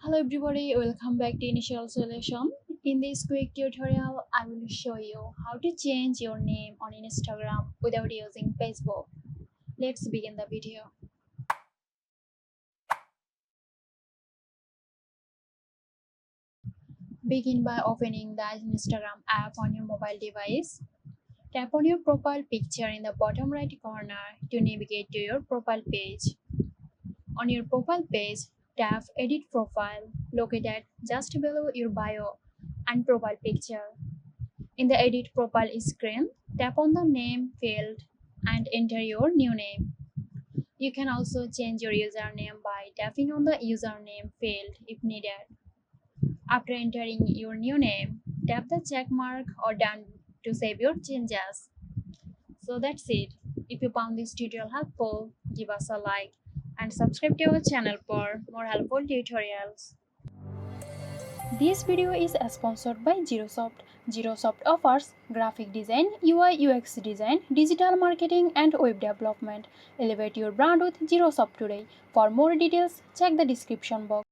Hello everybody, welcome back to Initial Solution. In this quick tutorial, I will show you how to change your name on Instagram without using Facebook. Let's begin the video. Begin by opening the Instagram app on your mobile device. Tap on your profile picture in the bottom right corner to navigate to your profile page. On your profile page, tap Edit Profile located just below your bio and profile picture. In the Edit Profile screen, tap on the Name field and enter your new name. You can also change your username by tapping on the Username field if needed. After entering your new name, tap the check mark or done to save your changes. So that's it. If you found this tutorial helpful, give us a like and subscribe to our channel for more helpful tutorials. This video is sponsored by Zerosoft. Zerosoft offers graphic design, UI UX design, digital marketing and web development. Elevate your brand with Zerosoft today. For more details, check the description box.